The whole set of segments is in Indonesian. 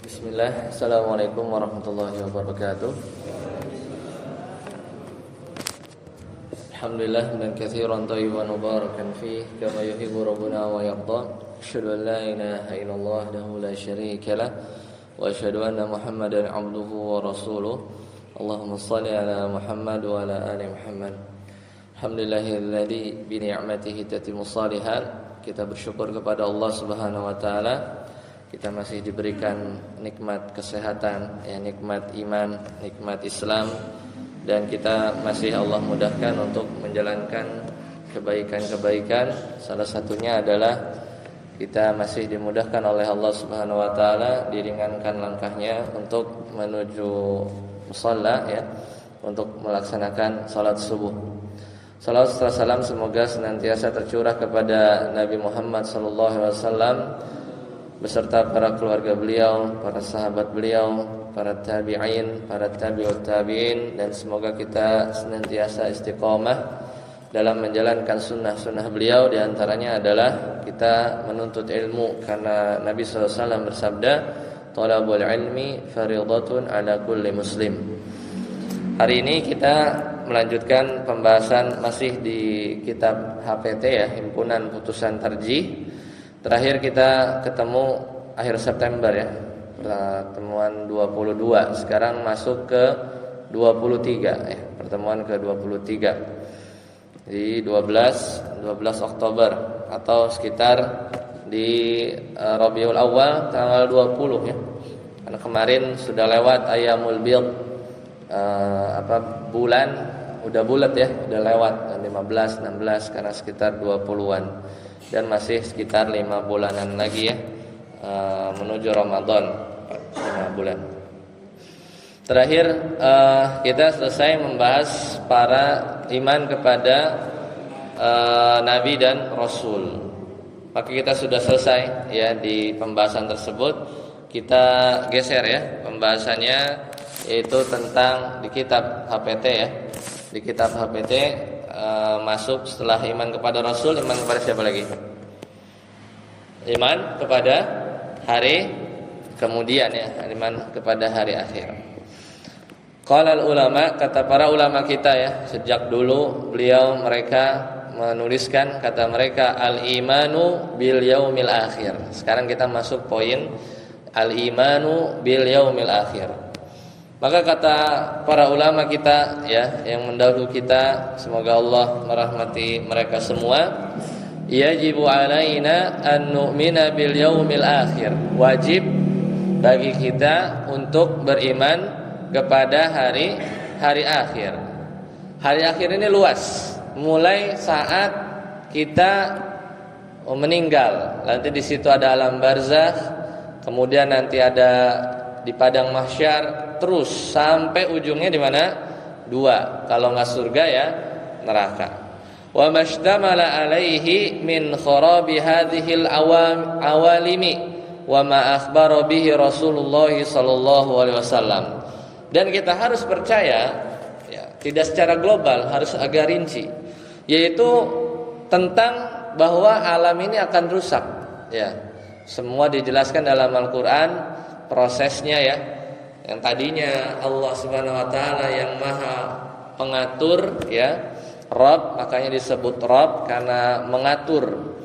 Bismillah, Assalamualaikum warahmatullahi wabarakatuh. Alhamdulillah dan katsiran thayyiban mubarakan fih kama yuhibbu rabbuna wa yarda. Asyhadu an la ilaha illallah wahdahu la syarika lah wa asyhadu anna Muhammadan abduhu wa rasuluh. Allahumma shalli ala Muhammad wa ala ali Muhammad. Alhamdulillahilladzi bi ni'matihi tatimmu shalihat. Kita bersyukur kepada Allah Subhanahu wa taala. Kita masih diberikan nikmat kesehatan, nikmat iman, nikmat Islam, dan kita masih Allah mudahkan untuk menjalankan kebaikan-kebaikan. Salah satunya adalah kita masih dimudahkan oleh Allah Subhanahu wa taala, diringankan langkahnya untuk menuju musalla, untuk melaksanakan salat subuh. Salawat serta salam semoga senantiasa tercurah kepada Nabi Muhammad sallallahu alaihi wasallam beserta para keluarga beliau, para sahabat beliau, para tabi'in, para tabi'ut tabi'in, dan semoga kita senantiasa istiqomah dalam menjalankan sunnah-sunnah beliau. Di antaranya adalah kita menuntut ilmu, karena Nabi SAW bersabda, "Thalabul ilmi fariidatun ala kulli muslim." Hari ini kita melanjutkan pembahasan masih di kitab HPT, Himpunan Putusan Tarjih. Terakhir kita ketemu akhir September, pertemuan 22. Sekarang masuk ke 23, pertemuan ke 23. Di 12 Oktober atau sekitar di Rabiul Awal tanggal 20, Karena kemarin sudah lewat Ayyamul Bid, bulan udah bulat, udah lewat 15, 16, karena sekitar 20-an. Dan masih sekitar 5 bulanan lagi, menuju Ramadan, 5 bulan. Terakhir kita selesai membahas para iman kepada Nabi dan Rasul. Maka kita sudah selesai di pembahasan tersebut. Kita geser pembahasannya, yaitu tentang di kitab HPT, Di kitab HPT masuk setelah iman kepada Rasul, iman kepada siapa lagi? Iman kepada hari kemudian, iman kepada hari akhir. Qala ulama, kata para ulama kita, sejak dulu mereka menuliskan, kata mereka, al-imanu bil yaumil akhir. Sekarang kita masuk poin al-imanu bil yaumil akhir. Maka kata para ulama kita, yang mendahulu kita, semoga Allah merahmati mereka semua, yajibu alaina an nu'mina bil yaumil akhir. Wajib bagi kita untuk beriman kepada hari akhir. Hari akhir ini luas, mulai saat kita meninggal. Nanti di situ ada alam barzakh, kemudian nanti ada di padang mahsyar, terus sampai ujungnya di mana? 2. Kalau enggak surga, neraka. Wa mastamala alaihi min kharabi hadhil awalimi wa ma akhbara bihi Rasulullah sallallahu alaihi wasallam. Dan kita harus percaya, tidak secara global, harus agak rinci, yaitu tentang bahwa alam ini akan rusak, Semua dijelaskan dalam Al-Qur'an prosesnya, yang tadinya Allah Subhanahu wa taala yang Maha Pengatur, Rabb, makanya disebut Rabb karena mengatur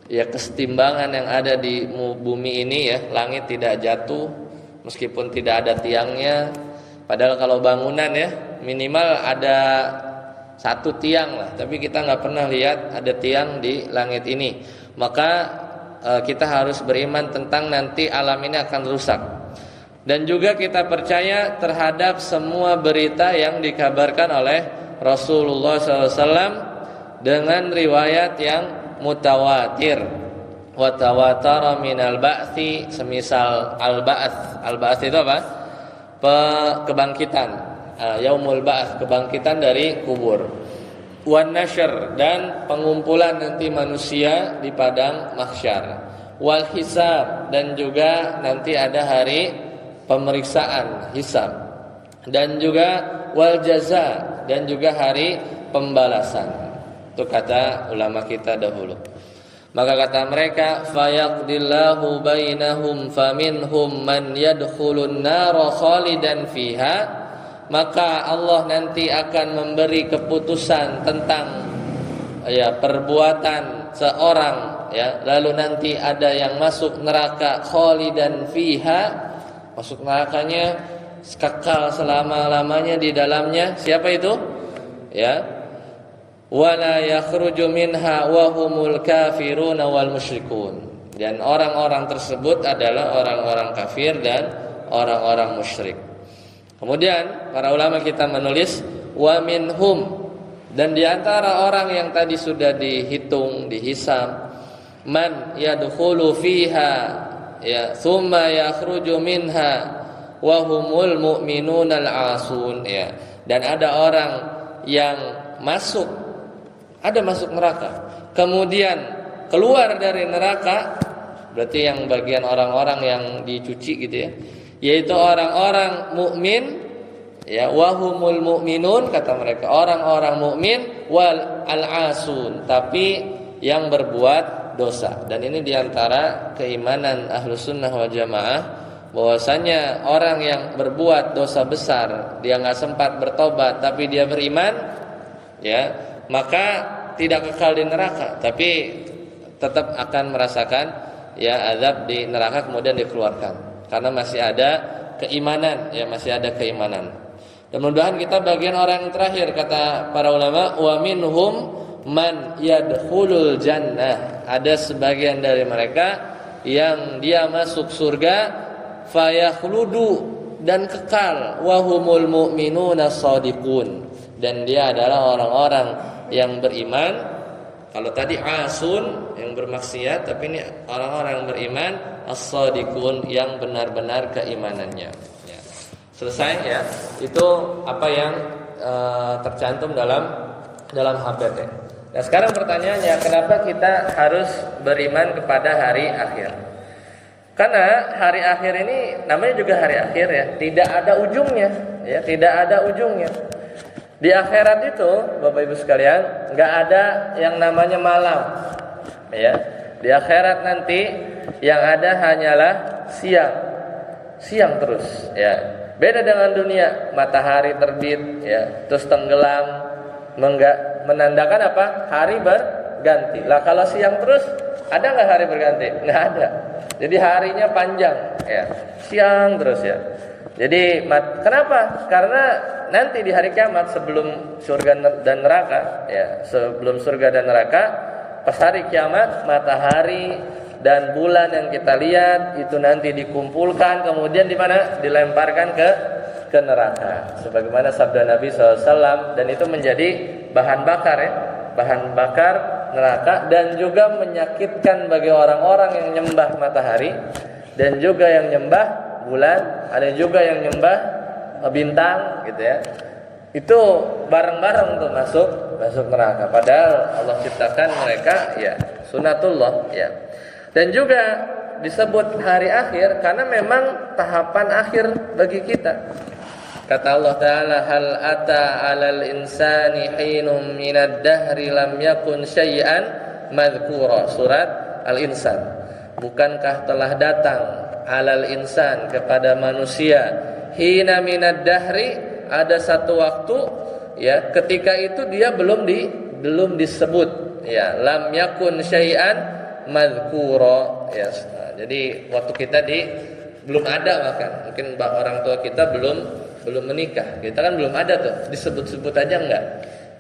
kesetimbangan yang ada di bumi ini, Langit tidak jatuh meskipun tidak ada tiangnya. Padahal kalau bangunan, minimal ada 1 tiang lah, tapi kita nggak pernah lihat ada tiang di langit ini. Maka kita harus beriman tentang nanti alam ini akan rusak. Dan juga kita percaya terhadap semua berita yang dikabarkan oleh Rasulullah SAW dengan riwayat yang mutawatir. Wa tawatara minal ba'tsi, semisal al-ba'ts. Al-ba'ts itu apa? Kebangkitan. Yaumul ba'ts, kebangkitan dari kubur. Wan nashr, dan pengumpulan nanti manusia di padang mahsyar. Wal hisab, dan juga nanti ada hari pemeriksaan, hisab. Dan juga wal jaza, dan juga hari pembalasan. Itu kata ulama kita dahulu. Maka kata mereka, fayaqdillahu bainahum faminhum man yadkhulun nara khalidan fiha. Maka Allah nanti akan memberi keputusan tentang perbuatan seorang, lalu nanti ada yang masuk neraka khalidan fiha, masuk nerakanya kekal selama-lamanya di dalamnya. Siapa itu? Wala yakhruju minha wa humul kafiruna wal musyrikun. Dan orang-orang tersebut adalah orang-orang kafir dan orang-orang musyrik. Kemudian para ulama kita menulis wa minhum, dan di antara orang yang tadi sudah dihitung, dihisab, man yadkhulu fiha thumma yakhruju minha wa humul mu'minunal asun, dan ada orang yang masuk neraka, kemudian keluar dari neraka, berarti yang bagian orang-orang yang dicuci gitu yaitu orang-orang mukmin, wahumul mu'minun, kata mereka orang-orang mukmin, wal al-asun, tapi yang berbuat dosa. Dan ini diantara keimanan Ahlus Sunnah wal Jamaah, bahwasanya orang yang berbuat dosa besar, dia nggak sempat bertobat tapi dia beriman, maka tidak kekal di neraka, tapi tetap akan merasakan azab di neraka, kemudian dikeluarkan karena masih ada keimanan, masih ada keimanan. Dan mudah-mudahan kita bagian orang yang terakhir, kata para ulama, wa minhum man yadkhulul jannah. Ada sebagian dari mereka yang dia masuk surga, fayakhludu, dan kekal, wa humul mu'minuna shadiqun, dan dia adalah orang-orang yang beriman. Kalau tadi asun yang bermaksiat, tapi ini orang-orang yang beriman, as-shadiqun, yang benar-benar keimanannya. Selesai itu apa yang tercantum dalam HBT. Nah, sekarang pertanyaannya, kenapa kita harus beriman kepada hari akhir? Karena hari akhir ini namanya juga hari akhir, tidak ada ujungnya, tidak ada ujungnya. Di akhirat itu, Bapak Ibu sekalian, nggak ada yang namanya malam, Di akhirat nanti yang ada hanyalah siang terus, Beda dengan dunia, matahari terbit, terus tenggelam, menandakan apa? Hari berganti. Lah kalau siang terus, ada nggak hari berganti? Nggak ada. Jadi harinya panjang, siang terus, Jadi kenapa? Karena nanti di hari kiamat, sebelum surga dan neraka, sebelum surga dan neraka, pas hari kiamat, matahari dan bulan yang kita lihat itu nanti dikumpulkan, kemudian di mana? Dilemparkan ke neraka. Sebagaimana sabda Nabi SAW, dan itu menjadi bahan bakar, bahan bakar neraka, dan juga menyakitkan bagi orang-orang yang nyembah matahari, dan juga yang nyembah bulan, ada juga yang nyembah bintang, gitu Itu bareng-bareng untuk masuk neraka. Padahal Allah ciptakan mereka, sunatullah, Dan juga disebut hari akhir karena memang tahapan akhir bagi kita. Kata Allah Ta'ala, hal ata 'alal insani hinum minad dahri lam yakun syai'an madhkura. Surat Al-Insan. Bukankah telah datang 'alal insan, kepada manusia, hina minad dahri, ada satu waktu, ketika itu dia belum disebut, lam yakun syai'an madhkura, jadi waktu kita belum ada, bahkan mungkin orang tua kita belum menikah, kita kan belum ada tuh, disebut-sebut aja enggak.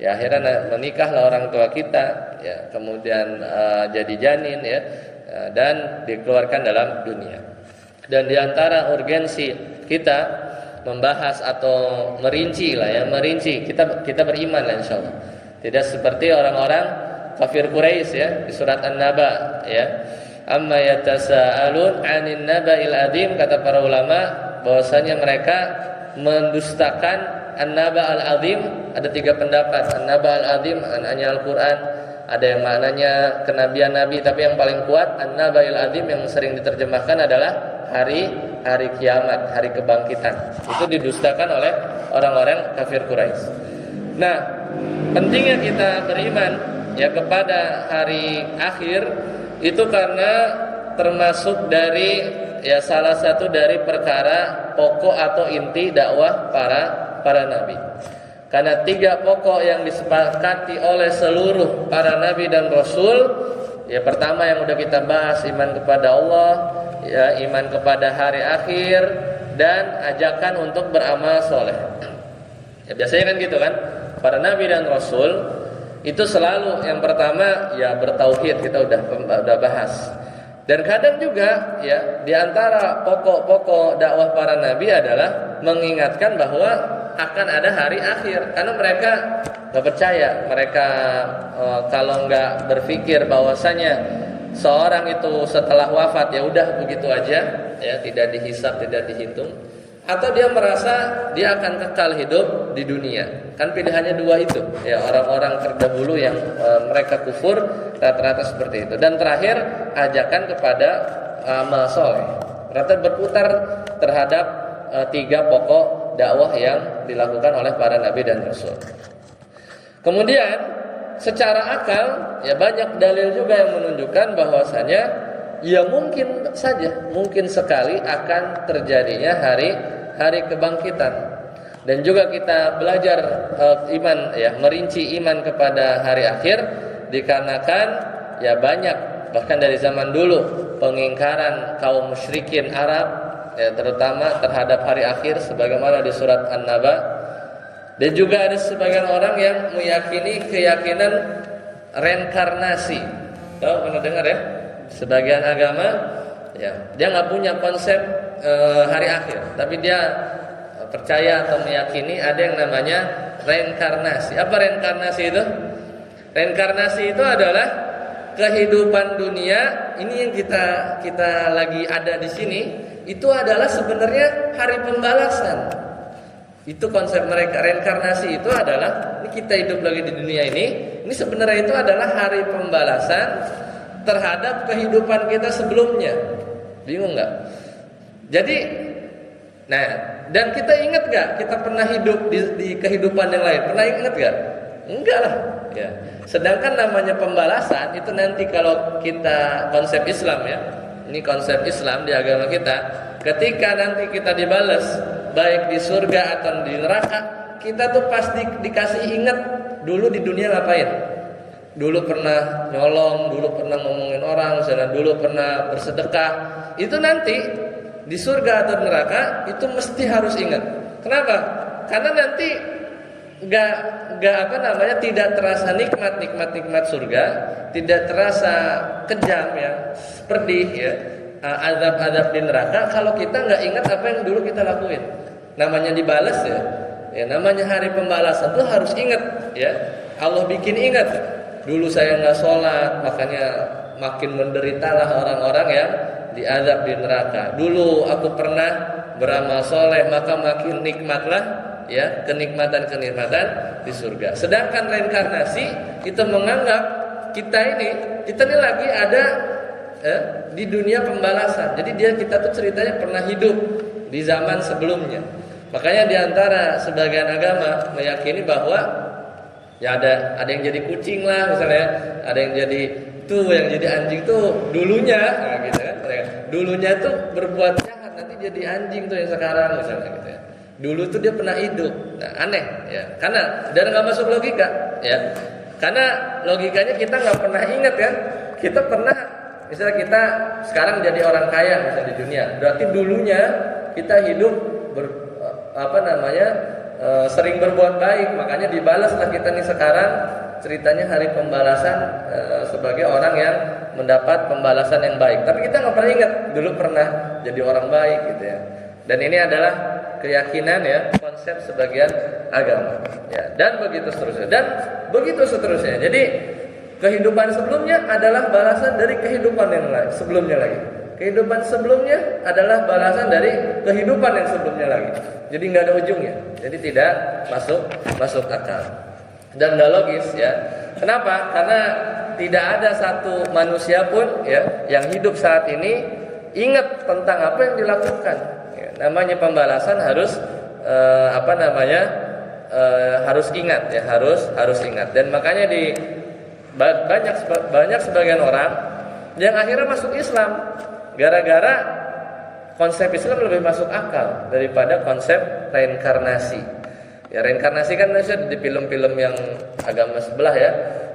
Akhirnya menikahlah orang tua kita, kemudian jadi janin, dan dikeluarkan dalam dunia. Dan diantara urgensi kita membahas atau merinci merinci, kita beriman lah insyaallah. Tidak seperti orang-orang kafir Quraisy, di surat An-Naba, amma yatasaalun 'anil naba'il 'adzim, kata para ulama bahwasanya mereka mendustakan An-Naba al-Azim. Ada 3 pendapat. An-Naba al-Azim maknanya Al-Qur'an, ada yang maknanya kenabian Nabi, tapi yang paling kuat An-Naba al-Azim yang sering diterjemahkan adalah hari kiamat, hari kebangkitan. Itu didustakan oleh orang-orang kafir Quraisy. Nah, pentingnya kita beriman kepada hari akhir Itu karena termasuk dari salah satu dari perkara pokok atau inti dakwah para nabi. Karena 3 pokok yang disepakati oleh seluruh para nabi dan rasul, pertama yang udah kita bahas, iman kepada Allah, iman kepada hari akhir, dan ajakan untuk beramal soleh. Biasanya kan gitu kan, para nabi dan rasul itu selalu yang pertama bertauhid, kita udah bahas. Dan kadang juga di antara pokok-pokok dakwah para nabi adalah mengingatkan bahwa akan ada hari akhir, karena mereka nggak percaya, mereka kalau nggak berpikir bahwasanya seorang itu setelah wafat udah begitu aja, tidak dihisab, tidak dihitung, atau dia merasa dia akan kekal hidup di dunia. Kan pilihannya 2 itu, orang-orang terdahulu yang mereka kufur rata-rata seperti itu. Dan terakhir, ajakan kepada amal soleh, rata berputar terhadap 3 pokok dakwah yang dilakukan oleh para nabi dan rasul. Kemudian secara akal banyak dalil juga yang menunjukkan bahwasanya mungkin saja, mungkin sekali akan terjadinya hari kebangkitan. Dan juga kita belajar iman, merinci iman kepada hari akhir, dikarenakan banyak bahkan dari zaman dulu pengingkaran kaum musyrikin Arab, terutama terhadap hari akhir, sebagaimana di surat An-Naba. Dan juga ada sebagian orang yang meyakini keyakinan reinkarnasi. Tahu, pernah dengar ya? Sebagian agama dia nggak punya konsep hari akhir, tapi dia percaya atau meyakini ada yang namanya reinkarnasi. Apa reinkarnasi itu? Reinkarnasi itu adalah kehidupan dunia ini yang kita lagi ada di sini. Itu adalah sebenarnya hari pembalasan. Itu konsep mereka. Reinkarnasi itu adalah kita hidup lagi di dunia ini sebenarnya itu adalah hari pembalasan terhadap kehidupan kita sebelumnya. Bingung nggak? Jadi, dan kita ingat nggak kita pernah hidup di kehidupan yang lain? Pernah ingat nggak? Enggak lah. Sedangkan namanya pembalasan itu nanti kalau kita konsep Islam ini konsep Islam di agama kita, ketika nanti kita dibalas baik di surga atau di neraka, kita tuh pasti dikasih ingat dulu di dunia ngapain. Dulu pernah nyolong, dulu pernah ngomongin orang, misalnya dulu pernah bersedekah. Itu nanti di surga atau neraka itu mesti harus ingat. Kenapa? Karena nanti tidak terasa nikmat surga, tidak terasa kejam pedih azab di neraka kalau kita nggak ingat apa yang dulu kita lakuin. Namanya dibalas namanya hari pembalasan tuh harus ingat Allah bikin ingat. Dulu saya nggak sholat, makanya makin menderitalah orang-orang yang diazab di neraka. Dulu aku pernah beramal soleh, maka makin nikmatlah kenikmatan di surga. Sedangkan reinkarnasi itu menganggap kita ini lagi ada di dunia pembalasan. Jadi kita tuh ceritanya pernah hidup di zaman sebelumnya. Makanya di antara sebagian agama meyakini bahwa ada yang jadi kucing lah misalnya, ada yang jadi anjing tuh dulunya, gitu kan. Dulunya tuh berbuat jahat, nanti jadi anjing tuh yang sekarang misalnya gitu ya. Dulu tuh dia pernah hidup. Aneh karena dan nggak masuk logika karena logikanya kita nggak pernah ingat kan. Kita pernah, misalnya kita sekarang jadi orang kaya misalnya di dunia, berarti dulunya kita hidup sering berbuat baik, makanya dibalaslah kita nih sekarang ceritanya hari pembalasan sebagai orang yang mendapat pembalasan yang baik. Tapi kita nggak pernah ingat dulu pernah jadi orang baik gitu ya. Dan ini adalah keyakinan konsep sebagian agama dan begitu seterusnya. Jadi kehidupan sebelumnya adalah balasan dari kehidupan yang lain sebelumnya lagi. Kehidupan sebelumnya adalah balasan dari kehidupan yang sebelumnya lagi. Jadi nggak ada ujungnya. Jadi tidak masuk akal dan nggak logis Kenapa? Karena tidak ada satu manusia pun yang hidup saat ini ingat tentang apa yang dilakukan. Namanya pembalasan harus harus ingat harus ingat. Dan makanya banyak sebagian orang yang akhirnya masuk Islam gara-gara konsep Islam lebih masuk akal daripada konsep reinkarnasi. Ya, reinkarnasi kan biasanya di film-film yang agama sebelah ya.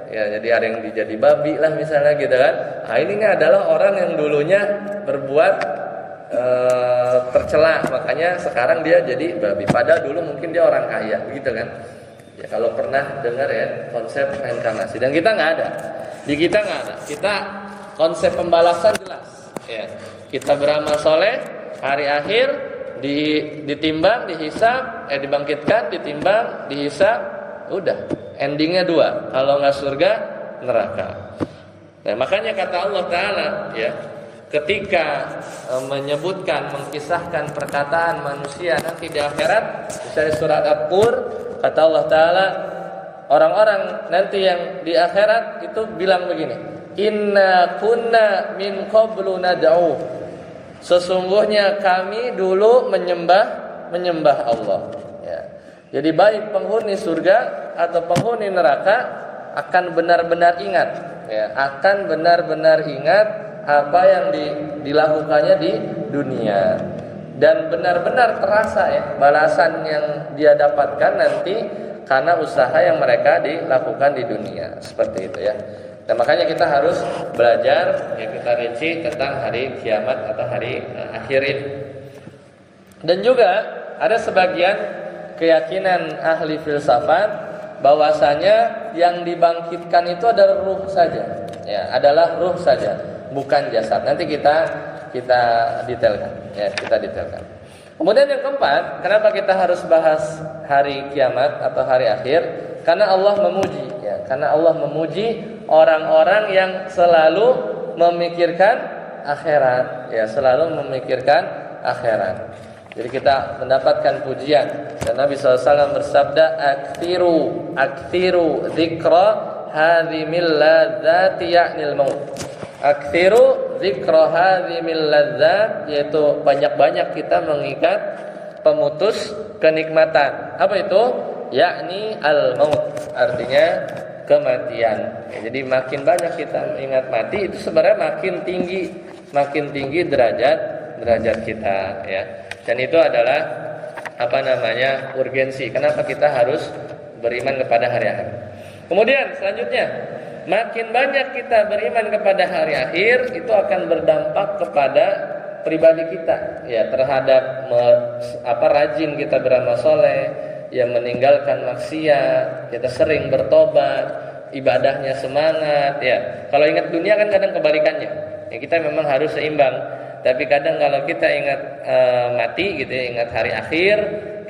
Ya, jadi ada yang jadi babi lah misalnya gitu kan. Nah, ini adalah orang yang dulunya berbuat tercela, makanya sekarang dia jadi babi. Padahal dulu mungkin dia orang kaya, begitu kan? Ya, kalau pernah dengar ya konsep reinkarnasi. Dan kita nggak ada. Di kita nggak ada. Kita konsep pembalasan jelas. Ya, kita beramal soleh, hari akhir ditimbang, dihisab, dibangkitkan, ditimbang, dihisab, udah. Endingnya dua. Kalau nggak surga, neraka. Nah, makanya kata Allah Taala, ya, ketika menyebutkan, mengkisahkan perkataan manusia nanti di akhirat, misalnya surat At-Tur, kata Allah Taala, orang-orang nanti yang di akhirat itu bilang begini, Inna kunna min qablu nad'u. Sesungguhnya kami dulu menyembah Allah. Ya. Jadi baik penghuni surga atau penghuni neraka akan benar-benar ingat, ya, akan benar-benar ingat apa yang dilakukannya di dunia dan benar-benar terasa ya balasan yang dia dapatkan nanti karena usaha yang mereka dilakukan di dunia, seperti itu ya. Dan makanya kita harus belajar, ya, kita rinci tentang hari kiamat atau hari akhir ini. Dan juga ada sebagian keyakinan ahli filsafat bahwasanya yang dibangkitkan itu adalah ruh saja, ya, adalah ruh saja, bukan jasad. Nanti kita detailkan, ya, kita detailkan. Kemudian yang keempat, kenapa kita harus bahas hari kiamat atau hari akhir? Karena Allah memuji, ya, karena Allah memuji orang-orang yang selalu memikirkan akhirat, ya, selalu memikirkan akhirat. Jadi kita mendapatkan pujian. Dan Nabi SAW bersabda, Aktiru dzikra hadhimil ladzati ya'nil maut. Aktiru dzikra hadhimil ladzat, yaitu banyak-banyak kita mengingat pemutus kenikmatan. Apa itu? Yakni al-maut, artinya kematian. Ya, jadi makin banyak kita ingat mati, itu sebenarnya makin tinggi derajat kita, ya. Dan itu adalah urgensi. Kenapa kita harus beriman kepada hari akhir? Kemudian selanjutnya, makin banyak kita beriman kepada hari akhir, itu akan berdampak kepada pribadi kita, ya, terhadap rajin kita beramal soleh, ya, meninggalkan maksiat, kita sering bertobat, ibadahnya semangat, ya. Kalau ingat dunia kan kadang kebalikannya, ya, kita memang harus seimbang. Tapi kadang kalau kita ingat mati gitu ya, ingat hari akhir,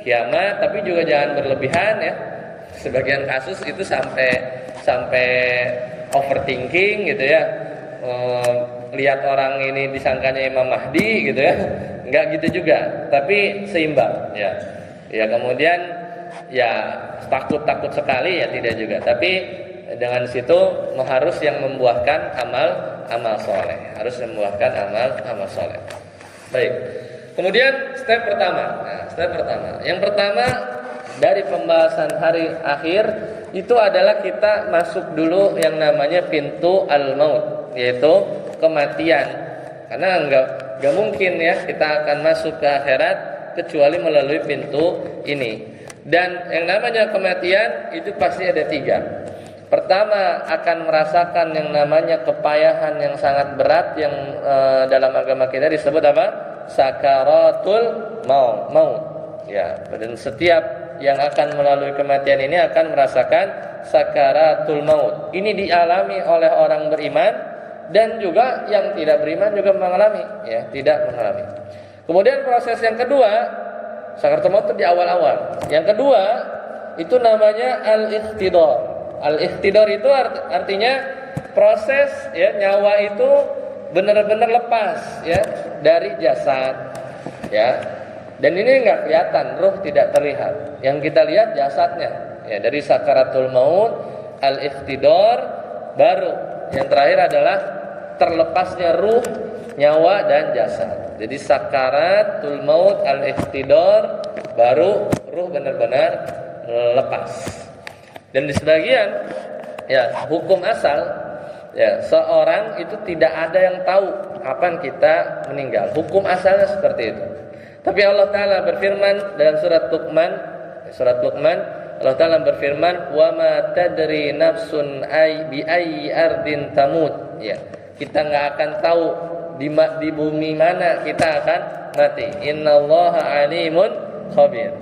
kiamat, tapi juga jangan berlebihan ya. Sebagian kasus itu sampai overthinking gitu ya. Lihat orang ini disangkanya Imam Mahdi gitu ya. Enggak gitu juga, tapi seimbang ya. Ya, kemudian ya takut sekali ya tidak juga. Tapi dengan situ harus yang membuahkan amal soleh, harus membuahkan amal soleh. Baik. Kemudian step pertama. Yang pertama dari pembahasan hari akhir itu adalah kita masuk dulu yang namanya pintu al-maut, yaitu kematian. Karena enggak mungkin ya kita akan masuk ke akhirat kecuali melalui pintu ini. Dan yang namanya kematian itu pasti ada 3. Pertama, akan merasakan yang namanya kepayahan yang sangat berat yang dalam agama kita disebut apa? Sakaratul maut. Ya, dan setiap yang akan melalui kematian ini akan merasakan sakaratul maut. Ini dialami oleh orang beriman dan juga yang tidak beriman juga mengalami, ya, tidak mengalami. Kemudian proses yang kedua, sakaratul maut itu di awal-awal. Yang kedua, itu namanya al-ikhtidar. Al-ikhtidar itu artinya proses, ya, nyawa itu benar-benar lepas ya dari jasad, ya. Dan ini enggak kelihatan, ruh tidak terlihat. Yang kita lihat jasadnya, ya, dari sakaratul maut, al-ikhtidar, baru yang terakhir adalah terlepasnya ruh, nyawa dan jasad. Jadi sakaratul maut, al-ikhtidar, baru ruh benar-benar lepas. Dan di sebagian ya hukum asal Ya, seorang itu tidak ada yang tahu kapan kita meninggal. Hukum asalnya seperti itu. Tapi Allah Ta'ala berfirman dalam surat Luqman, Allah Ta'ala berfirman, "Wa ma tadri nafsun bi ayyi ardin tamut." Ya, kita enggak akan tahu di bumi mana kita akan mati. Innallaha alimun khabir.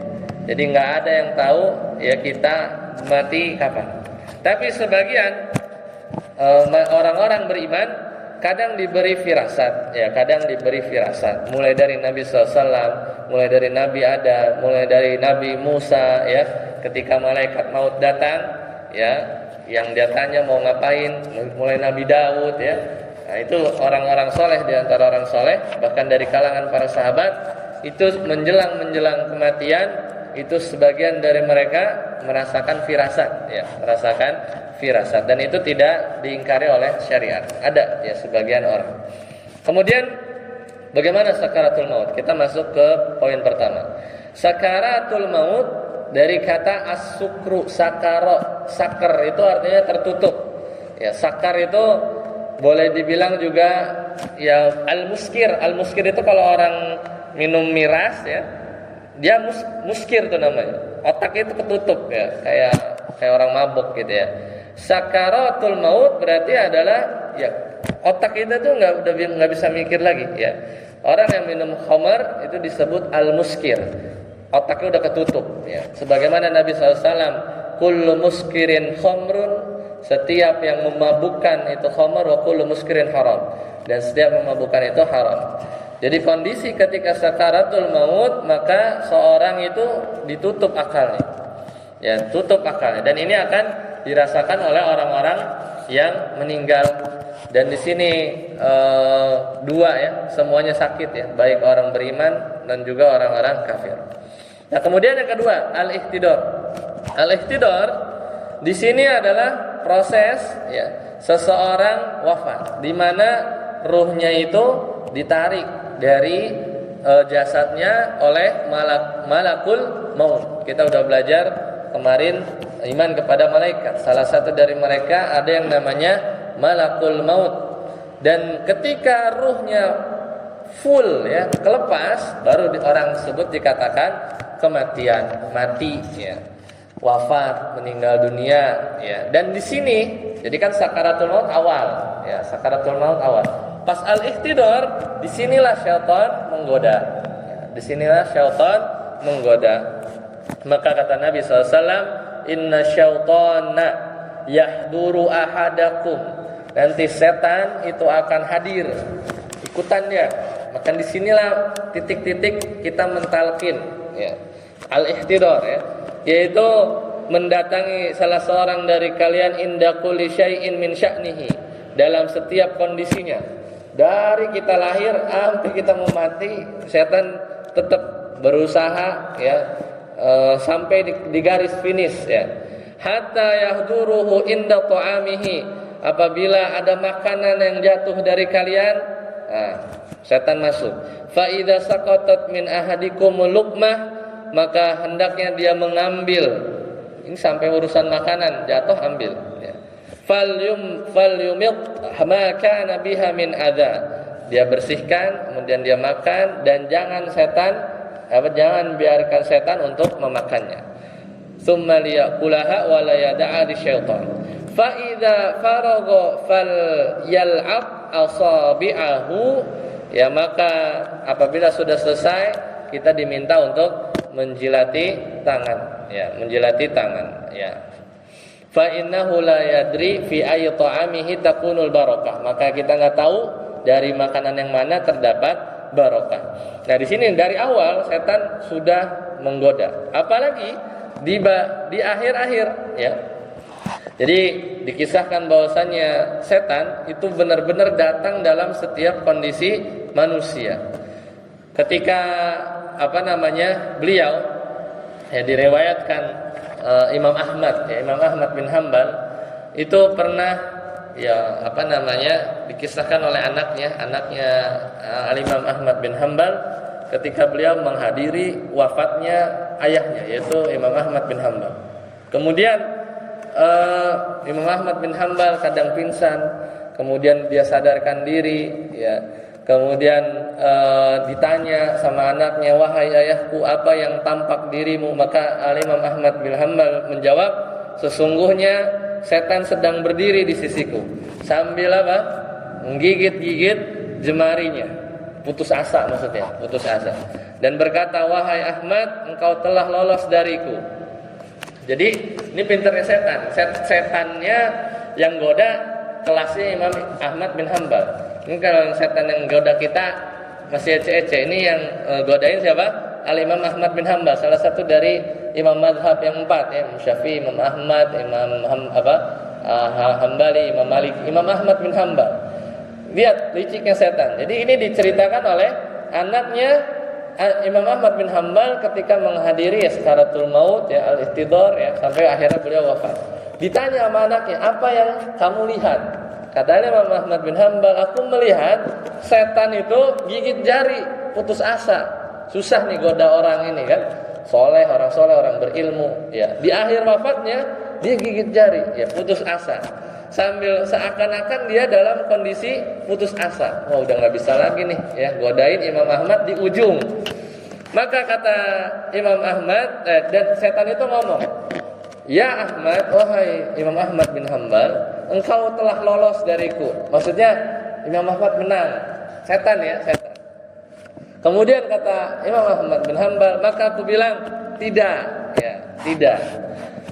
Jadi enggak ada yang tahu ya kita mati kapan. Tapi sebagian orang-orang beriman kadang diberi firasat, ya kadang diberi firasat. Mulai dari Nabi SAW, mulai dari Nabi Adam, mulai dari Nabi Musa, ya ketika malaikat maut datang, ya yang dia tanya mau ngapain, mulai Nabi Daud, ya. Nah, itu orang-orang soleh di antara orang soleh, bahkan dari kalangan para sahabat, itu menjelang kematian, itu sebagian dari mereka merasakan firasat, ya merasakan firasat, dan itu tidak diingkari oleh syariat. Ada ya sebagian orang. Kemudian bagaimana sakaratul maut? Kita masuk ke poin pertama. Sakaratul maut dari kata as-sukru, sakaro. Sakar itu artinya tertutup. Ya, sakar itu boleh dibilang juga ya al-muskir. Al-muskir itu kalau orang minum miras, ya dia muskir tuh namanya. Otaknya itu ketutup, ya kayak orang mabuk gitu ya. Sakaratul maut berarti adalah ya otak kita tuh nggak bisa mikir lagi, ya. Orang yang minum khamar itu disebut al-muskir. Otaknya udah ketutup, ya. Sebagaimana Nabi SAW, kullu muskirin khamrun, setiap yang memabukkan itu khamar, wa kullu muskirin haram, dan setiap memabukkan itu haram. Jadi kondisi ketika sakaratul maut, maka seorang itu ditutup akalnya. Ya, tutup akalnya, dan ini akan dirasakan oleh orang-orang yang meninggal. Dan di sini dua ya, semuanya sakit ya, baik orang beriman dan juga orang-orang kafir. Nah, kemudian yang kedua, al-ihtidar. Al-ihtidar di sini adalah proses ya seseorang wafat, di mana ruhnya itu ditarik dari jasadnya oleh malakul maut. Kita udah belajar kemarin iman kepada malaikat. Salah satu dari mereka ada yang namanya malakul maut. Dan ketika ruhnya full ya, kelepas, baru orang tersebut dikatakan kematian, mati ya. Wafat, meninggal dunia ya. Dan di sini jadi kan sakaratul maut awal ya, sakaratul maut awal. Pas al-ihtidar, disinilah syaitan menggoda ya, disinilah syaitan menggoda. Maka kata Nabi SAW, inna syaitana yahduru ahadakum, nanti setan itu akan hadir, ikutan dia. Maka disinilah titik-titik kita mentalkin ya, al-ihtidar ya, yaitu mendatangi salah seorang dari kalian inda kulli syai'in min sya'nihi, dalam setiap kondisinya. Dari kita lahir sampai kita mau mati, setan tetap berusaha ya, sampai di garis finish ya. Hatta yahduruhu inda ta'amihi, apabila ada makanan yang jatuh dari kalian, setan masuk. Fa idza saqatat min ahadikumul luqmah, maka hendaknya dia mengambil. Ini sampai urusan makanan jatuh, ambil ya. Falyumit ma kana biha min adza, dia bersihkan, kemudian dia makan, dan jangan biarkan setan untuk memakannya. Tsumma liyakulaha wa la yada'a lisyaitan. Fa idza faragha falyal'ab asabi'ahu, ya maka apabila sudah selesai, kita diminta untuk menjilati tangan, ya, menjilati tangan, ya. Fa innahu la yadri fi ayyi ta'amihi takunul barakah, maka kita enggak tahu dari makanan yang mana terdapat barokah. Nah, di sini dari awal setan sudah menggoda, apalagi di akhir-akhir ya. Jadi dikisahkan bahwasannya setan itu benar-benar datang dalam setiap kondisi manusia. Ketika beliau ya diriwayatkan Imam Ahmad bin Hanbal itu pernah ya dikisahkan oleh anaknya Imam Ahmad bin Hanbal ketika beliau menghadiri wafatnya ayahnya, yaitu Imam Ahmad bin Hanbal. Kemudian Imam Ahmad bin Hambal kadang pingsan, kemudian dia sadarkan diri, ya. Kemudian ditanya sama anaknya, wahai ayahku, apa yang tampak dirimu? Maka Imam Ahmad bin Hambal menjawab, sesungguhnya setan sedang berdiri di sisiku sambil apa? Menggigit-gigit jemarinya. Putus asa maksudnya, putus asa. Dan berkata, wahai Ahmad, engkau telah lolos dariku. Jadi ini pinternya setan. Setannya yang goda kelasnya Imam Ahmad bin Hambal. Ini kalau setan yang goda kita masih ece-ece. Ini yang godain siapa? Al-Imam Ahmad bin Hambal, salah satu dari imam mazhab yang 4 ya, Imam Syafi'i, Imam Ahmad, Hambali, Imam Malik, Imam Ahmad bin Hambal. Lihat liciknya setan. Jadi ini diceritakan oleh anaknya Imam Ahmad bin Hambal ketika menghadiri ya sakaratul maut ya, al-ihtidhar ya, sampai akhirnya beliau wafat. Ditanya sama anaknya, apa yang kamu lihat? Katanya Imam Ahmad bin Hambal, aku melihat setan itu gigit jari, putus asa. Susah nih goda orang ini kan. Soleh, orang berilmu. Ya, di akhir wafatnya dia gigit jari, ya putus asa. Sambil seakan-akan dia dalam kondisi putus asa. Wah, udah nggak bisa lagi nih, ya godain Imam Ahmad di ujung. Maka kata Imam Ahmad dan setan itu ngomong, ya Ahmad, wahai Imam Ahmad bin Hambal, engkau telah lolos dariku. Maksudnya Imam Ahmad menang. Setan ya, setan. Kemudian kata Imam Ahmad bin Hambal, maka aku bilang tidak, ya tidak.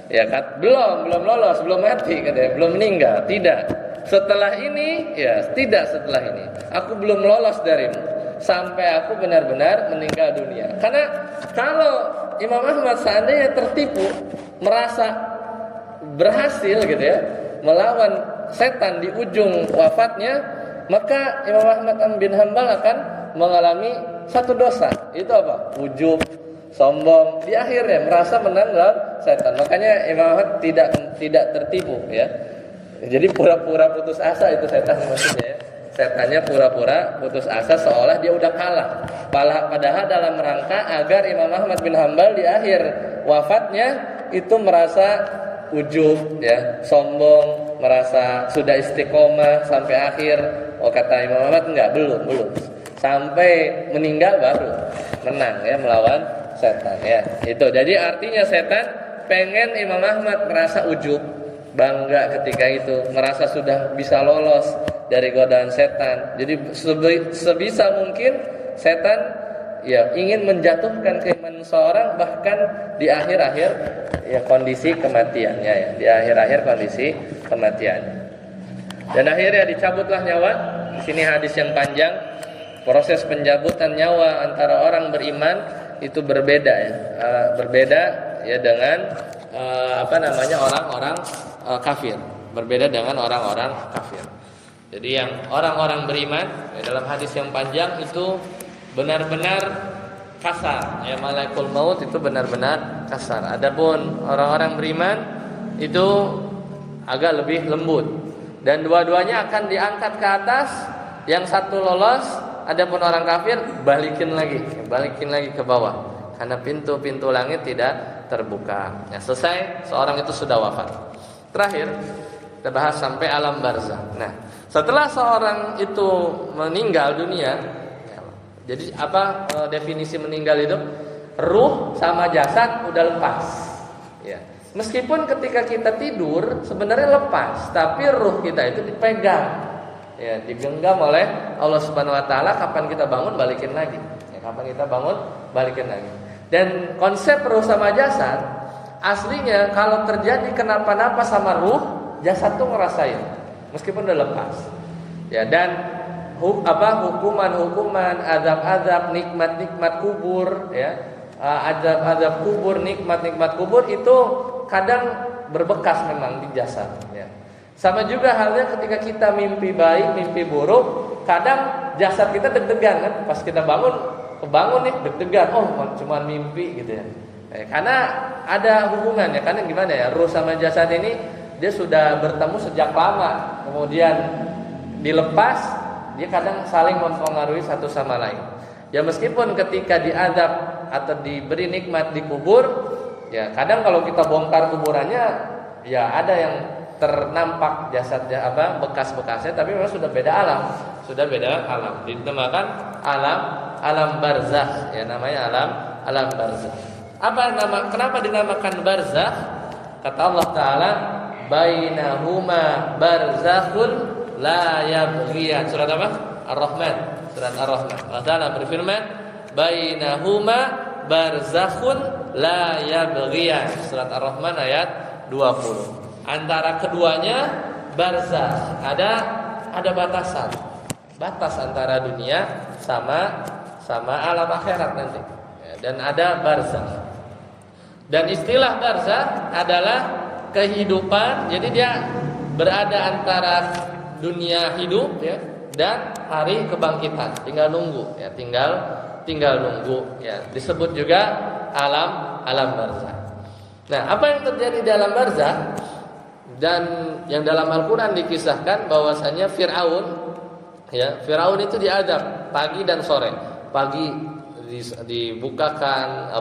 Ya belum lolos, belum mati katanya, belum meninggal, tidak. Setelah ini, ya tidak setelah ini. Aku belum lolos darimu sampai aku benar-benar meninggal dunia. Karena kalau Imam Ahmad seandainya tertipu, merasa berhasil gitu ya, melawan setan di ujung wafatnya, maka Imam Ahmad bin Hambal akan mengalami satu dosa. Itu apa? Ujub, sombong. Di akhirnya merasa menang lawan setan. Makanya Imam Ahmad tidak tertipu ya. Jadi pura-pura putus asa itu setan maksudnya ya. Setannya pura-pura putus asa seolah dia udah kalah. Padahal dalam rangka agar Imam Ahmad bin Hambal di akhir wafatnya itu merasa ujub ya, sombong, merasa sudah istiqomah sampai akhir. Oh kata Imam Ahmad enggak, belum. Sampai meninggal baru menang ya melawan setan ya. Itu. Jadi artinya setan pengen Imam Ahmad merasa ujub, bangga ketika itu, merasa sudah bisa lolos dari godaan setan. Jadi sebisa mungkin setan ya ingin menjatuhkan keimanan seorang bahkan di akhir-akhir ya kondisi kematiannya ya, di akhir-akhir kondisi kematiannya. Dan akhirnya dicabutlah nyawa. Di sini hadis yang panjang. Proses pencabutan nyawa antara orang beriman itu berbeda ya. Berbeda ya dengan orang-orang kafir. Berbeda dengan orang-orang kafir. Jadi yang orang-orang beriman ya, dalam hadis yang panjang itu benar-benar kasar. Ya, malakul maut itu benar-benar kasar. Adapun orang-orang beriman itu agak lebih lembut. Dan dua-duanya akan diangkat ke atas. Yang satu lolos, adapun orang kafir balikin lagi ke bawah. Karena pintu-pintu langit tidak terbuka. Ya, selesai seorang itu sudah wafat. Terakhir kita bahas sampai alam barzah. Nah, setelah seorang itu meninggal dunia, ya, jadi apa definisi meninggal itu? Ruh sama jasad udah lepas. Ya. Meskipun ketika kita tidur sebenarnya lepas, tapi ruh kita itu dipegang. Ya, digenggam oleh Allah Subhanahu wa taala. Kapan kita bangun balikin lagi. Ya, kapan kita bangun balikin lagi. Dan konsep ruh sama jasad aslinya kalau terjadi kenapa-napa sama ruh, jasad tuh ngerasain meskipun udah lepas. Ya, dan hukuman-hukuman, azab-azab, nikmat-nikmat kubur ya. Azab-azab kubur, nikmat-nikmat kubur itu kadang berbekas memang di jasad ya. Sama juga halnya ketika kita mimpi baik, mimpi buruk, kadang jasad kita deg-degan kan. Pas kita kebangun nih deg-degan, oh cuma mimpi gitu ya. Karena ada hubungannya, karena gimana ya, ruh sama jasad ini dia sudah bertemu sejak lama, kemudian dilepas, dia kadang saling mempengaruhi satu sama lain. Ya meskipun ketika diazab atau diberi nikmat di kubur, ya kadang kalau kita bongkar kuburannya ya ada yang ternampak jasadnya bekas-bekasnya, tapi memang sudah beda alam, dinamakan alam barzakh, ya namanya alam barzakh. Kenapa dinamakan barzakh? Kata Allah Taala, bainahuma barzakhun la yabghiyan. Surat apa? Ar-Rahman. Surat Ar-Rahman. Allah Taala berfirman, bainahuma barzakhun la yabghiyan. Surat Ar-Rahman ayat 20. Antara keduanya barzakh, ada batasan. Batas antara dunia sama alam akhirat nanti. Dan ada barzakh. Dan istilah barzakh adalah kehidupan. Jadi dia berada antara dunia hidup ya dan hari kebangkitan. Tinggal nunggu ya, tinggal nunggu ya. Disebut juga alam barzakh. Nah, apa yang terjadi di alam barzakh? Dan yang dalam Al-Quran dikisahkan bahwasanya Fir'aun itu diadab pagi dan sore. Pagi dibukakan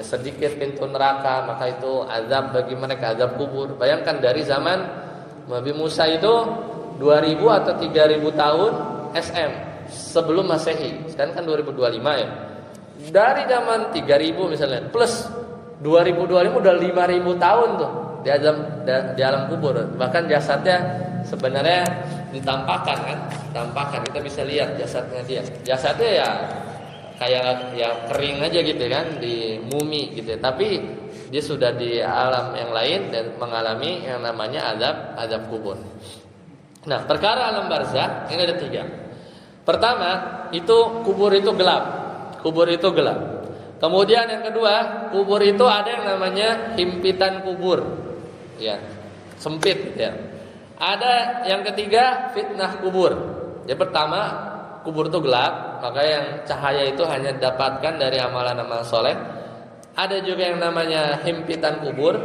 sedikit pintu neraka, maka itu azab bagi mereka, azab kubur. Bayangkan dari zaman Nabi Musa itu 2000 atau 3000 tahun SM sebelum Masehi. Sekarang kan 2025 ya. Dari zaman 3000 misalnya plus 2025 udah 5000 tahun tuh di alam kubur. Bahkan jasadnya sebenarnya ditampakkan kita bisa lihat jasadnya dia. Jasadnya ya kayak ya kering aja gitu kan, di mumi gitu. Tapi dia sudah di alam yang lain dan mengalami yang namanya azab kubur. Nah, perkara alam barzakh ini ada 3. Pertama, itu kubur itu gelap. Kemudian yang kedua, kubur itu ada yang namanya himpitan kubur. Ya, sempit ya. Ada yang ketiga, fitnah kubur. Yang pertama, kubur itu gelap, maka yang cahaya itu hanya didapatkan dari amalan-amalan soleh. Ada juga yang namanya himpitan kubur,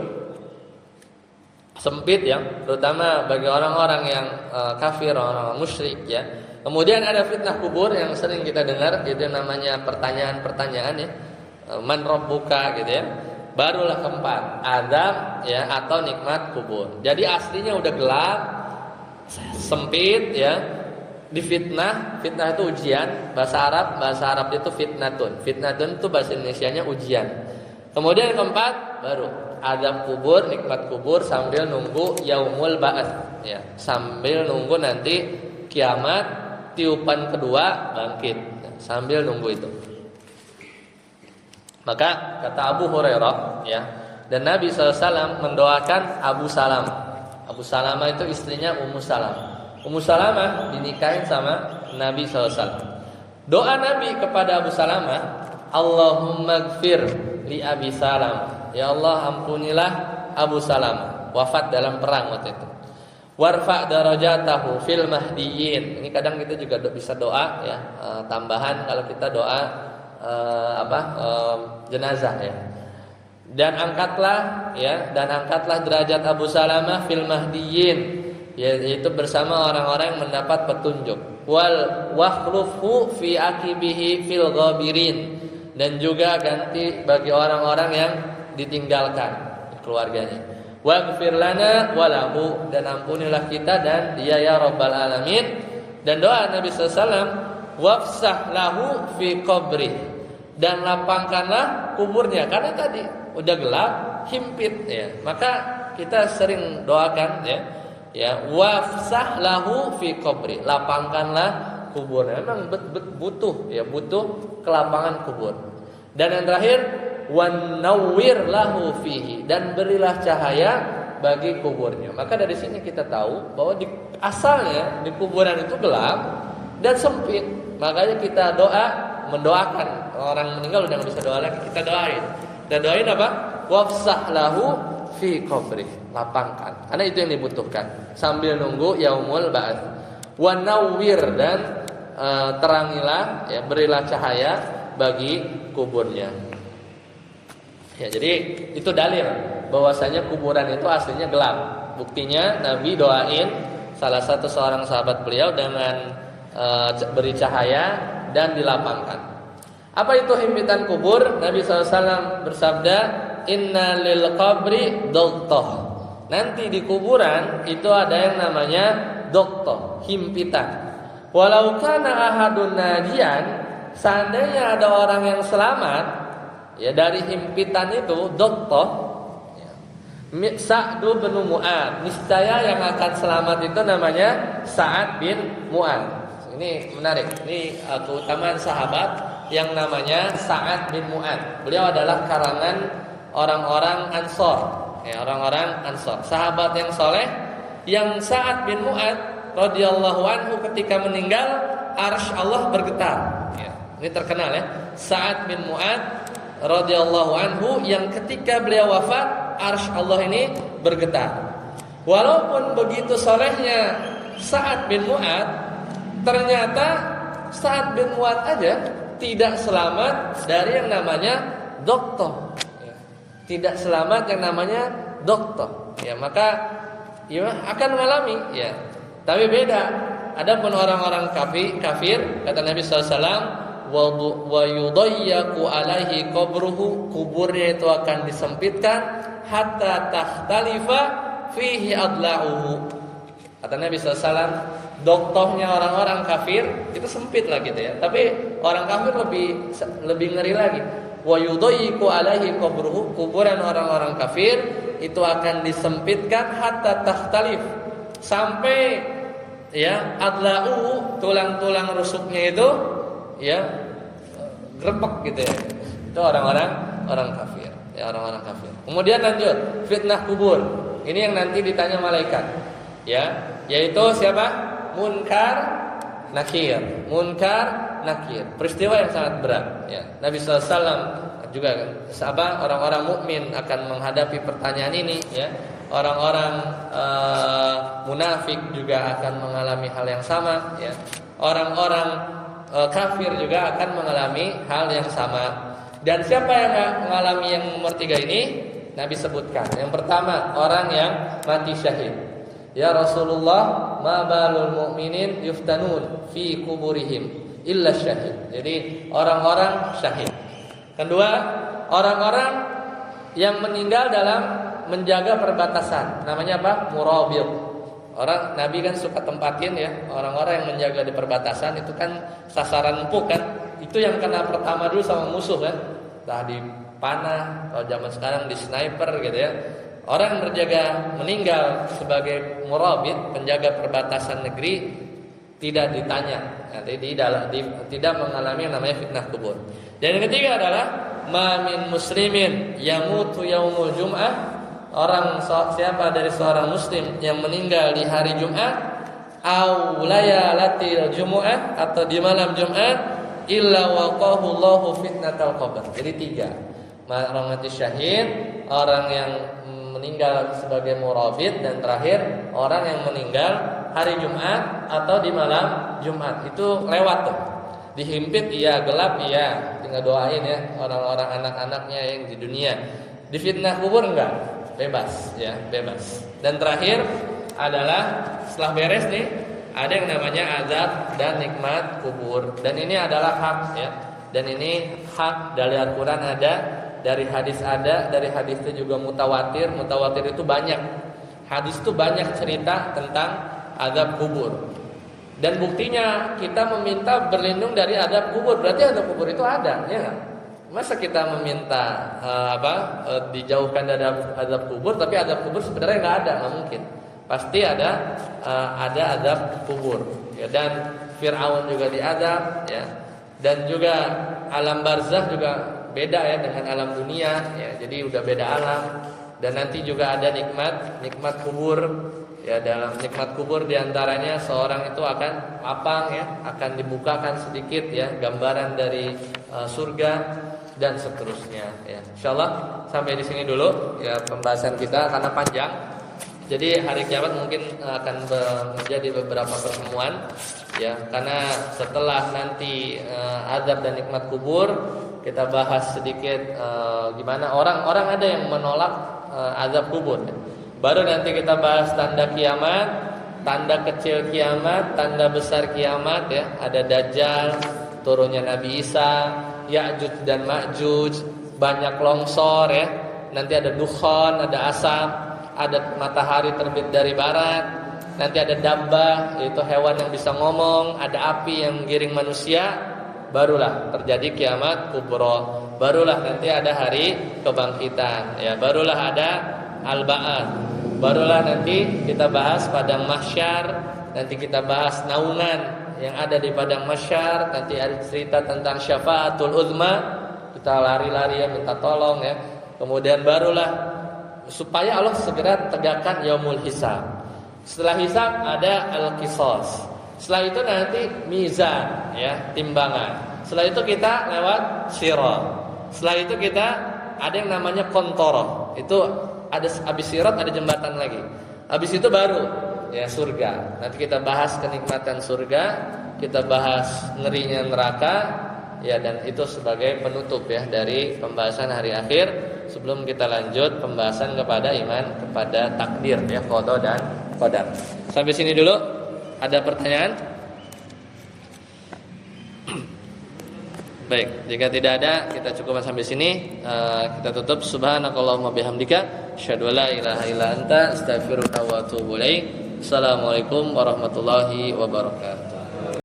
sempit ya, terutama bagi orang-orang yang kafir, orang-orang musyrik ya. Kemudian ada fitnah kubur yang sering kita dengar, itu namanya pertanyaan-pertanyaan ya. Man rabbuka gitu ya. Barulah keempat, azab ya atau nikmat kubur. Jadi aslinya udah gelap, sempit ya, difitnah. Fitnah itu ujian, bahasa Arab itu fitnatun. Fitnatun itu bahasa Indonesianya ujian. Kemudian yang keempat baru azab kubur, nikmat kubur sambil nunggu yaumul ba'ats ya, sambil nunggu nanti kiamat, tiupan kedua bangkit ya, sambil nunggu itu. Maka kata Abu Hurairah ya, dan Nabi SAW mendoakan Abu Salamah. Abu Salamah itu istrinya Ummu Salamah. Ummu Salamah dinikahin sama Nabi SAW. Doa Nabi kepada Abu Salamah, Allahumma gfir li Abi Salamah. Ya Allah, ampunilah Abu Salamah, wafat dalam perang waktu itu. Warfa' darajatahu fil mahdiyyin. Ini kadang kita juga bisa doa ya, tambahan kalau kita doa jenazah ya. Dan angkatlah derajat Abu Salamah fil mahdiyyin, yaitu bersama orang-orang yang mendapat petunjuk. Wal wakhlufhu fi akibihi fil ghabirin, dan juga ganti bagi orang-orang yang ditinggalkan keluarganya. Waghfir lana walahu, dan ampunilah kita dan dia ya rabbal alamin. Dan doa Nabi sallallahu alaihi wasallam, wafsah lahu fi qabri, dan lapangkanlah kuburnya, karena tadi udah gelap, himpit ya. Maka kita sering doakan ya wafsah lahu fi qabri, lapangkanlah kuburnya. Memang butuh kelapangan kubur. Dan yang terakhir, wan nawwir lahu fihi, dan berilah cahaya bagi kuburnya. Maka dari sini kita tahu bahwa asalnya di kuburan itu gelap dan sempit. Makanya kita mendoakan orang meninggal udah nggak bisa doa lagi, kita doain. Dan doain apa? Wafsah lahu fi qabri, lapangkan. Karena itu yang dibutuhkan sambil nunggu yaumul ba'ats. Wa nawwir, dan terangilah ya, berilah cahaya bagi kuburnya. Ya, jadi itu dalil bahwasanya kuburan itu aslinya gelap. Buktinya Nabi doain salah satu seorang sahabat beliau dengan beri cahaya dan dilapangkan. Apa itu himpitan kubur? Nabi SAW bersabda, Inna lil qabri daltah. Nanti di kuburan itu ada yang namanya doktor, himpitan. Walau kana ahadun najian, seandainya ada orang yang selamat ya dari himpitan itu doktor ya. Sa'd bin Mu'adz, niscaya yang akan selamat itu namanya Sa'ad bin Mu'adz. Ini menarik. Ini keutamaan sahabat yang namanya Sa'ad bin Mu'adz. Beliau adalah kalangan orang-orang Ansor. Ya, orang-orang Ansor, sahabat yang soleh, yang Sa'ad bin Mu'adz radhiyallahu anhu ketika meninggal, arsy Allah bergetar. Ya, ini terkenal ya, Sa'ad bin Mu'adz radhiyallahu anhu yang ketika beliau wafat, arsy Allah ini bergetar. Walaupun begitu solehnya Sa'ad bin Mu'adz, ternyata Sa'ad bin Mu'adz aja tidak selamat dari yang namanya doktor. Tidak selamat yang namanya doktor. Ya, maka ya akan mengalami ya. Tapi beda. Adapun orang-orang kafir, kata Nabi sallallahu alaihi wasallam, wa yudayyaqu alaihi qabruhu, kuburnya itu akan disempitkan hatta tahtalifa fihi adla'uhu. Kata Nabi sallallahu alaihi wasallam, doktornya orang-orang kafir itu sempit lah gitu ya. Tapi orang kafir lebih ngeri lagi. Wa yudayyiqu alaihi qabruhu, kuburan orang-orang kafir itu akan disempitkan hatta takhtalif, sampai ya adla'u, tulang-tulang rusuknya itu ya grepek gitu ya. Itu orang kafir, ya orang-orang kafir. Kemudian lanjut, fitnah kubur. Ini yang nanti ditanya malaikat. Ya, yaitu siapa? Munkar Nakir. Peristiwa yang sangat berat ya. Nabi sallallahu alaihi wasallam juga sahabat orang-orang mukmin akan menghadapi pertanyaan ini ya. Orang-orang munafik juga akan mengalami hal yang sama ya. Orang-orang kafir juga akan mengalami hal yang sama. Dan siapa yang mengalami yang nomor 3 ini? Nabi sebutkan. Yang pertama, orang yang mati syahid. Ya Rasulullah, ma balul mu'minin yuftanun fi kuburihim illa syahid. Jadi orang-orang syahid. Kedua, orang-orang yang meninggal dalam menjaga perbatasan. Namanya apa? Murabit. Orang Nabi kan suka tempatin ya, orang-orang yang menjaga di perbatasan itu kan sasaran empuk kan. Itu yang kena pertama dulu sama musuh kan. Entah di panah, kalau zaman sekarang di sniper gitu ya. Orang yang berjaga meninggal sebagai murabit, penjaga perbatasan negeri, tidak ditanya, tidak mengalami yang namanya fitnah kubur. Dan yang ketiga adalah ma min muslimin yamutu yaumul jum'ah, orang siapa dari seorang muslim yang meninggal di hari Jumat, au layalatil jumu'ah, atau di malam Jumat, illa waqahu Allahu fitnatal qabr. Jadi 3. Orang mati syahid, orang yang meninggal sebagai murabit, dan terakhir orang yang meninggal hari Jumat atau di malam Jumat. Itu lewat tuh. Dihimpit iya, gelap iya, tinggal doain ya orang-orang anak-anaknya yang di dunia. Di fitnah kubur enggak, bebas ya, bebas. Dan terakhir adalah setelah beres nih, ada yang namanya azab dan nikmat kubur. Dan ini adalah hak ya. Dan ini hak dari Al-Qur'an ada, dari hadis ada, dari hadis itu juga mutawatir. Mutawatir itu banyak. Hadis itu banyak cerita tentang azab kubur. Dan buktinya kita meminta berlindung dari azab kubur, berarti azab kubur itu ada, ya enggak? Masa kita meminta dijauhkan dari azab kubur, tapi azab kubur sebenarnya enggak ada, enggak mungkin. Pasti ada azab kubur. Ya, dan Fir'aun juga diazab, ya. Dan juga alam barzakh juga beda ya dengan alam dunia, ya. Jadi udah beda alam. Dan nanti juga ada nikmat kubur. Ya, dalam nikmat kubur diantaranya seorang itu akan lapang ya, akan dibukakan sedikit ya gambaran dari surga dan seterusnya ya. Insyaallah sampai di sini dulu ya pembahasan kita karena panjang. Jadi hari kiamat mungkin akan menjadi beberapa pertemuan ya, karena setelah nanti azab dan nikmat kubur kita bahas sedikit gimana orang-orang ada yang menolak azab kubur. Baru nanti kita bahas tanda kiamat, tanda kecil kiamat, tanda besar kiamat ya. Ada Dajjal, turunnya Nabi Isa, Ya'juj dan Ma'juj, banyak longsor ya. Nanti ada dukhan, ada asap. ada matahari terbit dari barat, nanti ada dabbah, yaitu hewan yang bisa ngomong, ada api yang menggiring manusia, barulah terjadi kiamat kubra. Barulah nanti ada hari kebangkitan, ya, barulah ada al-ba'ats. Barulah nanti kita bahas padang mahsyar, nanti kita bahas naungan yang ada di padang mahsyar, nanti ada cerita tentang syafaatul uzma, kita lari-lari ya minta tolong ya. Kemudian barulah supaya Allah segera tegakkan yaumul hisab. Setelah hisab ada al-qisas. Setelah itu nanti mizan ya, timbangan. Setelah itu kita lewat sirat. Setelah itu kita ada yang namanya kontoroh. Itu ada habis sirat ada jembatan lagi. Habis itu baru ya surga. Nanti kita bahas kenikmatan surga, kita bahas ngerinya neraka ya, dan itu sebagai penutup ya dari pembahasan hari akhir sebelum kita lanjut pembahasan kepada iman kepada takdir ya, qada dan qadar. Sampai sini dulu. Ada pertanyaan? Baik, jika tidak ada kita cukupkan sampai sini. Kita tutup. Subhanakallahumma bihamdika asyhadu an la ilaha illa anta astaghfiruka wa atubu ilaik. Assalamualaikum warahmatullahi wabarakatuh.